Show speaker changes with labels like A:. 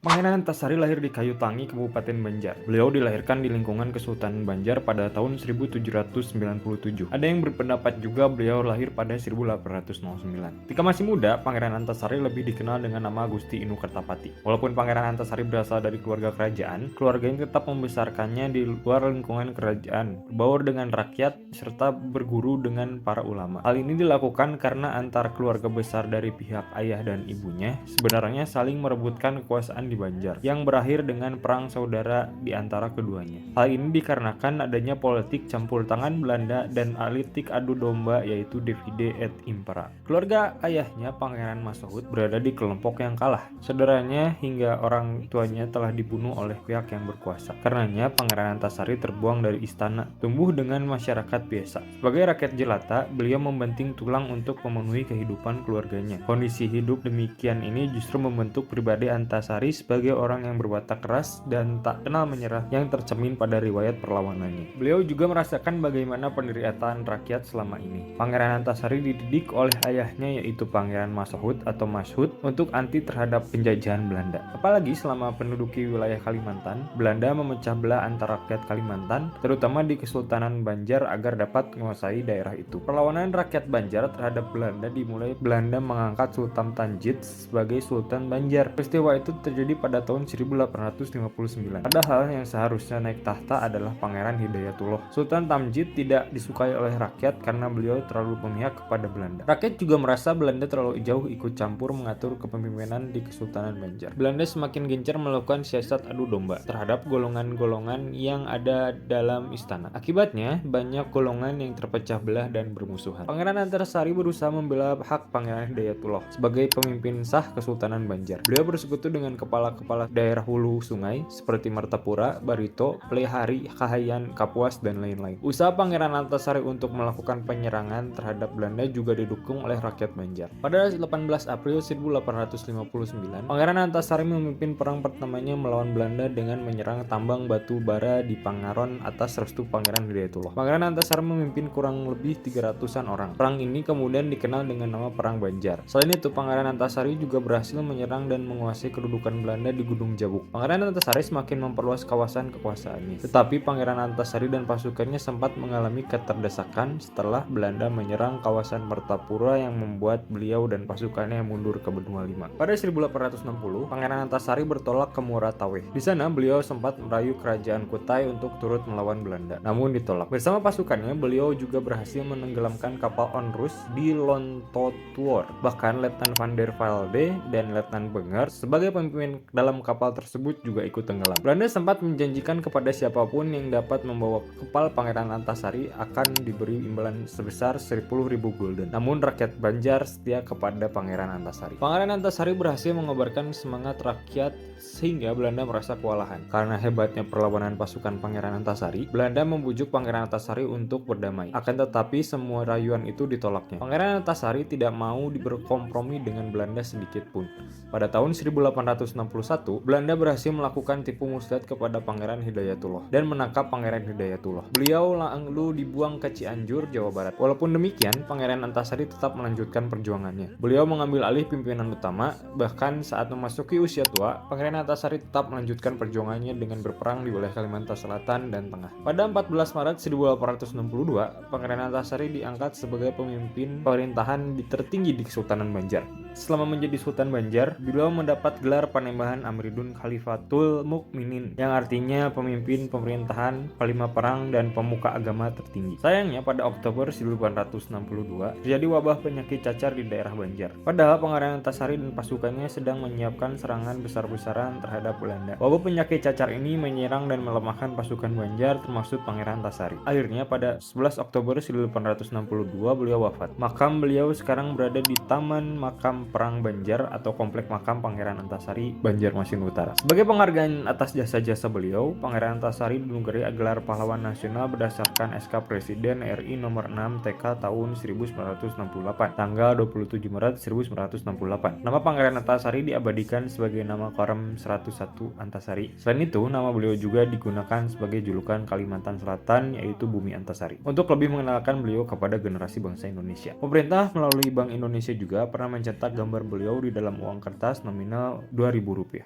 A: Pangeran Antasari lahir di Kayutangi, Kabupaten Banjar. Beliau dilahirkan di lingkungan Kesultanan Banjar pada tahun 1797. Ada yang berpendapat juga beliau lahir pada 1809. Ketika masih muda, Pangeran Antasari lebih dikenal dengan nama Gusti Inu Kertapati. Walaupun Pangeran Antasari berasal dari keluarga kerajaan, keluarganya tetap membesarkannya di luar lingkungan kerajaan, berbaur dengan rakyat, serta berguru dengan para ulama. Hal ini dilakukan karena antara keluarga besar dari pihak ayah dan ibunya sebenarnya saling merebutkan kekuasaan di Banjar, yang berakhir dengan perang saudara di antara keduanya. Hal ini dikarenakan adanya politik campur tangan Belanda dan politik adu domba, yaitu divide et impera. Keluarga ayahnya, Pangeran Massaut, berada di kelompok yang kalah. Saudaranya hingga orang tuanya telah dibunuh oleh pihak yang berkuasa. Karenanya Pangeran Antasari terbuang dari istana, tumbuh dengan masyarakat biasa. Sebagai rakyat jelata, beliau membanting tulang untuk memenuhi kehidupan keluarganya. Kondisi hidup demikian ini justru membentuk pribadi Antasari sebagai orang yang berwatak keras dan tak kenal menyerah, yang tercermin pada riwayat perlawanannya. Beliau juga merasakan bagaimana penderitaan rakyat selama ini. Pangeran Antasari dididik oleh ayahnya, yaitu Pangeran Massaut atau Mashut, untuk anti terhadap penjajahan Belanda. Apalagi selama penduduki wilayah Kalimantan, Belanda memecah belah antara rakyat Kalimantan, terutama di Kesultanan Banjar, agar dapat menguasai daerah itu. Perlawanan rakyat Banjar terhadap Belanda dimulai Belanda mengangkat Sultan Tanjid sebagai Sultan Banjar. Peristiwa itu terjadi pada tahun 1859. Padahal yang seharusnya naik tahta adalah Pangeran Hidayatullah. Sultan Tamjid tidak disukai oleh rakyat karena beliau terlalu memihak kepada Belanda. Rakyat juga merasa Belanda terlalu jauh ikut campur mengatur kepemimpinan di Kesultanan Banjar. Belanda semakin gencar melakukan siasat adu domba terhadap golongan-golongan yang ada dalam istana. Akibatnya, banyak golongan yang terpecah belah dan bermusuhan. Pangeran Antasari berusaha membela hak Pangeran Hidayatullah sebagai pemimpin sah Kesultanan Banjar. Beliau bersekutu dengan kepala-kepala daerah hulu sungai seperti Martapura, Barito, Plehari, Kahayan, Kapuas, dan lain-lain. Usaha Pangeran Antasari untuk melakukan penyerangan terhadap Belanda juga didukung oleh rakyat Banjar. Pada 18 April 1859, Pangeran Antasari memimpin perang pertamanya melawan Belanda dengan menyerang tambang batu bara di Pangaron atas restu Pangeran Hidayatullah. Pangeran Antasari memimpin kurang lebih 300-an orang. Perang ini kemudian dikenal dengan nama Perang Banjar. Selain itu, Pangeran Antasari juga berhasil menyerang dan menguasai kedudukan Belanda di Gunung Jabuk. Pangeran Antasari semakin memperluas kawasan kekuasaannya. Tetapi Pangeran Antasari dan pasukannya sempat mengalami keterdesakan setelah Belanda menyerang kawasan Martapura, yang membuat beliau dan pasukannya mundur ke benua Lima. Pada 1860, Pangeran Antasari bertolak ke Murataweh. Di sana beliau sempat merayu kerajaan Kutai untuk turut melawan Belanda, namun ditolak. Bersama pasukannya, beliau juga berhasil menenggelamkan kapal Onrus di Lontotuor. Bahkan Letnan van der Velde dan Letnan Benger sebagai pemimpin dalam kapal tersebut juga ikut tenggelam. Belanda sempat menjanjikan kepada siapapun yang dapat membawa kapal Pangeran Antasari akan diberi imbalan sebesar 10.000 gulden. Namun rakyat Banjar setia kepada Pangeran Antasari. Pangeran Antasari berhasil mengobarkan semangat rakyat sehingga Belanda merasa kewalahan. Karena hebatnya perlawanan pasukan Pangeran Antasari, Belanda membujuk Pangeran Antasari untuk berdamai. Akan tetapi semua rayuan itu ditolaknya. Pangeran Antasari tidak mau berkompromi dengan Belanda sedikit pun. Pada tahun 1861, Belanda berhasil melakukan tipu muslihat kepada Pangeran Hidayatullah dan menangkap Pangeran Hidayatullah. Beliau lalu dibuang ke Cianjur, Jawa Barat. Walaupun demikian, Pangeran Antasari tetap melanjutkan perjuangannya. Beliau mengambil alih pimpinan utama, bahkan saat memasuki usia tua, Pangeran Antasari tetap melanjutkan perjuangannya dengan berperang di wilayah Kalimantan Selatan dan Tengah. Pada 14 Maret 1862, Pangeran Antasari diangkat sebagai pemimpin pemerintahan tertinggi di Kesultanan Banjar. Selama menjadi Sultan Banjar, beliau mendapat gelar Panembahan Amridun Khalifatul Mukminin, yang artinya pemimpin pemerintahan, panglima perang, dan pemuka agama tertinggi. Sayangnya, pada Oktober 1862 terjadi wabah penyakit cacar di daerah Banjar. Padahal Pangeran Antasari dan pasukannya sedang menyiapkan serangan besar-besaran terhadap Belanda. Wabah penyakit cacar ini menyerang dan melemahkan pasukan Banjar, termasuk Pangeran Antasari. Akhirnya pada 11 Oktober 1862 beliau wafat. Makam beliau sekarang berada di Taman Makam Perang Banjar atau Komplek Makam Pangeran Antasari, Banjarmasin Utara. Sebagai penghargaan atas jasa-jasa beliau, Pangeran Antasari dinugari gelar Pahlawan Nasional berdasarkan SK Presiden RI nomor 6 TK tahun 1968, tanggal 27 Maret 1968. Nama Pangeran Antasari diabadikan sebagai nama Korem 101 Antasari. Selain itu, nama beliau juga digunakan sebagai julukan Kalimantan Selatan, yaitu Bumi Antasari, untuk lebih mengenalkan beliau kepada generasi bangsa Indonesia. Pemerintah melalui Bank Indonesia juga pernah mencetak gambar beliau di dalam uang kertas nominal Rp2.000.